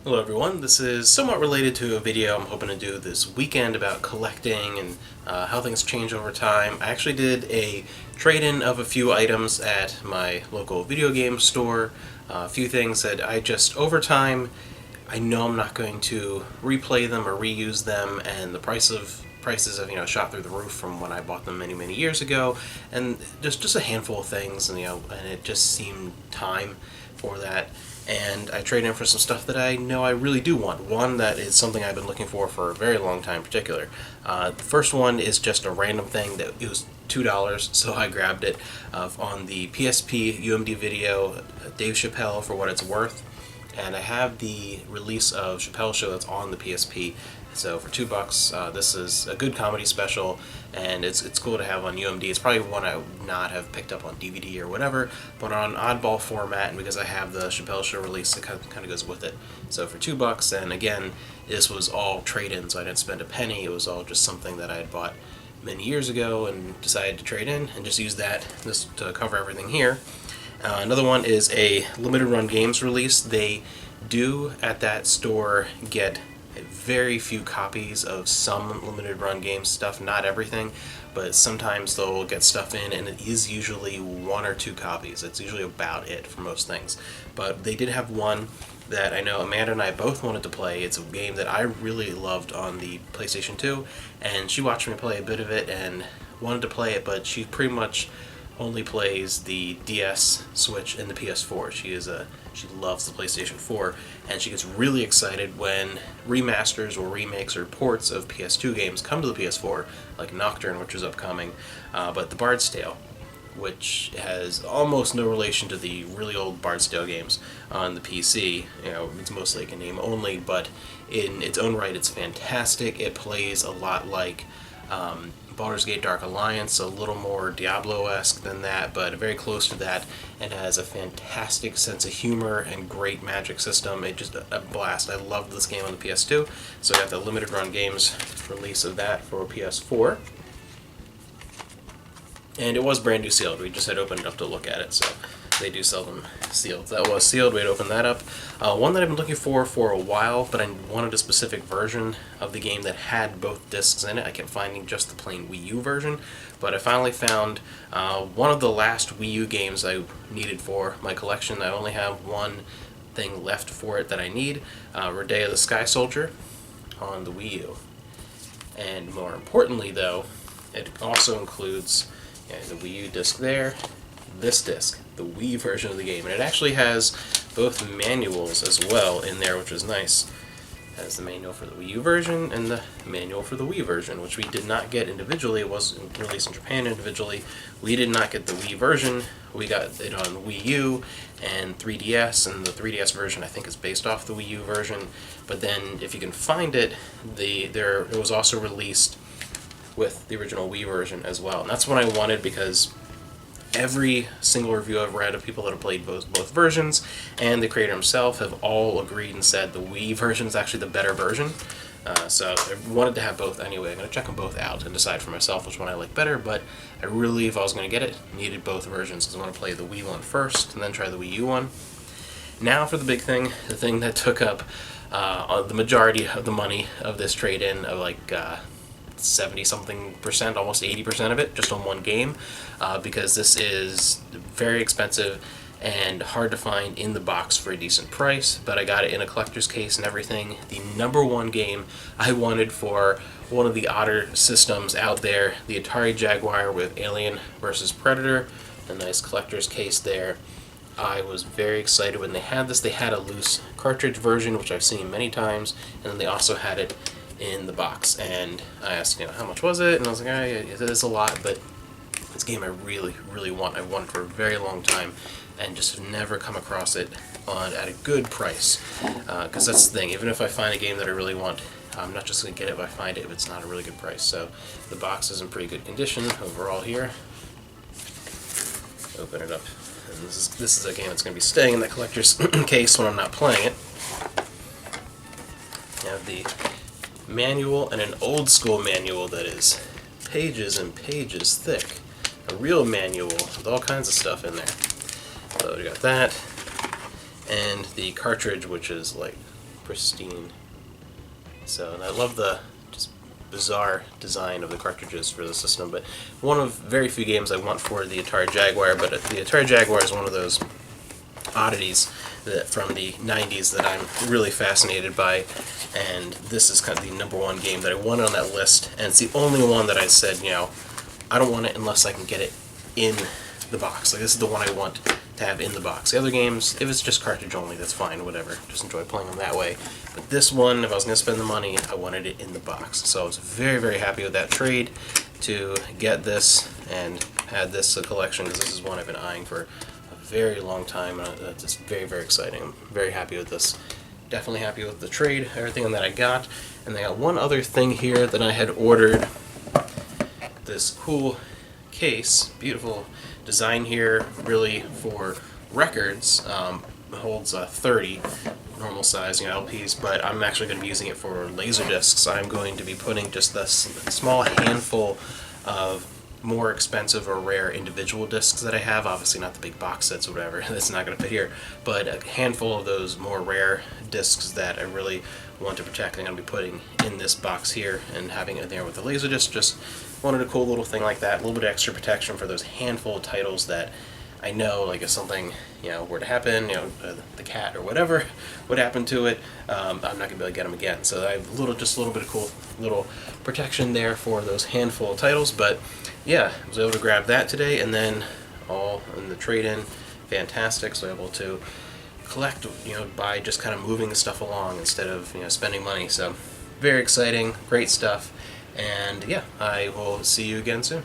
Hello everyone, this is somewhat related to a video I'm hoping to do this weekend about collecting and how things change over time. I actually did a trade-in of a few items at my local video game store. A few things that over time, I know I'm not going to replay them or reuse them, and the prices have shot through the roof from when I bought them many years ago, and just a handful of things, and it just seemed time for that. And I traded in for some stuff that I know I really do want. One that is something I've been looking for a very long time in particular. The first one is just a random thing that it was $2, so I grabbed it on the PSP UMD video, Dave Chappelle for what it's worth. And I have the release of Chappelle's Show that's on the PSP. So for $2, this is a good comedy special, and it's cool to have on UMD. It's probably one I would not have picked up on DVD or whatever, but on oddball format, and because I have the Chappelle Show release, it kind of goes with it. So for $2, and again, this was all trade-in, so I didn't spend a penny. It was all just something that I had bought many years ago and decided to trade in, and just use that just to cover everything here. Another one is a limited run games release. They do at that store get very few copies of some limited run game stuff, not everything, but sometimes they'll get stuff in and it is usually one or two copies. It's usually about it for most things. But they did have one that I know Amanda and I both wanted to play. It's a game that I really loved on the PlayStation 2, and she watched me play a bit of it and wanted to play it, but she pretty much only plays the DS, Switch, and the PS4. She loves the PlayStation 4, and she gets really excited when remasters or remakes or ports of PS2 games come to the PS4, like Nocturne, which is upcoming, but the Bard's Tale, which has almost no relation to the really old Bard's Tale games on the PC. It's mostly like a name only, but in its own right, it's fantastic. It plays a lot like Baldur's Gate Dark Alliance, a little more Diablo-esque than that, but very close to that, and has a fantastic sense of humor and great magic system. It's just a blast. I loved this game on the PS2, so I got the limited run games release of that for PS4. And it was brand new sealed. We just had opened it up to look at it, so they do sell them sealed. That was sealed. We had opened that up. One that I've been looking for a while, but I wanted a specific version of the game that had both discs in it. I kept finding just the plain Wii U version, but I finally found one of the last Wii U games I needed for my collection. I only have one thing left for it that I need, Rodea the Sky Soldier on the Wii U. And more importantly, though, it also includes the Wii U disc there, this disc, the Wii version of the game, and it actually has both manuals as well in there, which is nice. It has the manual for the Wii U version and the manual for the Wii version, which we did not get individually. It was released in Japan individually. We did not get the Wii version. We got it on Wii U and 3DS, and the 3DS version I think is based off the Wii U version. But then, if you can find it, it was also released with the original Wii version as well. And that's what I wanted, because every single review I've read of people that have played both versions, and the creator himself, have all agreed and said the Wii version is actually the better version. So I wanted to have both anyway. I'm going to check them both out and decide for myself which one I like better, but I really, if I was going to get it, needed both versions, because I want to play the Wii one first and then try the Wii U one. Now for the big thing, the thing that took up the majority of the money of this trade-in, of like 70-something%, almost 80% of it, just on one game, because this is very expensive and hard to find in the box for a decent price, but I got it in a collector's case and everything. The number one game I wanted for one of the odder systems out there, the Atari Jaguar with Alien vs. Predator, a nice collector's case there. I was very excited when they had this. They had a loose cartridge version, which I've seen many times, and then they also had it in the box, and I asked, how much was it, and I was like, it is a lot, but this game I really want. I've wanted for a very long time, and just have never come across it at a good price, because that's the thing, even if I find a game that I really want, I'm not just going to get it if I find it if it's not a really good price. So the box is in pretty good condition overall here. Open it up, and this is a game that's going to be staying in that collector's case when I'm not playing it. You have the manual, and an old school manual that is pages and pages thick. A real manual with all kinds of stuff in there. So we got that, and the cartridge, which is like pristine. So, and I love the just bizarre design of the cartridges for the system, but one of very few games I want for the Atari Jaguar, but the Atari Jaguar is one of those oddities that from the 90s that I'm really fascinated by, and this is kind of the #1 game that I wanted on that list, and it's the only one that I said, you know, I don't want it unless I can get it in the box. Like, this is the one I want to have in the box. The other games, if it's just cartridge only, that's fine, whatever. Just enjoy playing them that way. But this one, if I was going to spend the money, I wanted it in the box. So I was very, very happy with that trade to get this and add this to the collection, because this is one I've been eyeing for a very long time, and it's just very, very exciting. I'm very happy with this. Definitely happy with the trade, everything that I got. And I got one other thing here that I had ordered. This cool case, beautiful design here, really for records. It holds 30 normal size, LPs, but I'm actually going to be using it for laser discs. I'm going to be putting just this small handful of more expensive or rare individual discs that I have, obviously not the big box sets or whatever, that's not going to fit here, but a handful of those more rare discs that I really want to protect. I'm going to be putting in this box here and having it there with the laser disc. Just wanted a cool little thing like that, a little bit of extra protection for those handful of titles that I know, like if something were to happen, the cat or whatever would happen to it, I'm not gonna be able to get them again. So I have just a little bit of cool little protection there for those handful of titles. But yeah, I was able to grab that today, and then all in the trade-in, fantastic. So able to collect, by just kind of moving the stuff along instead of spending money. So very exciting, great stuff, and yeah, I will see you again soon.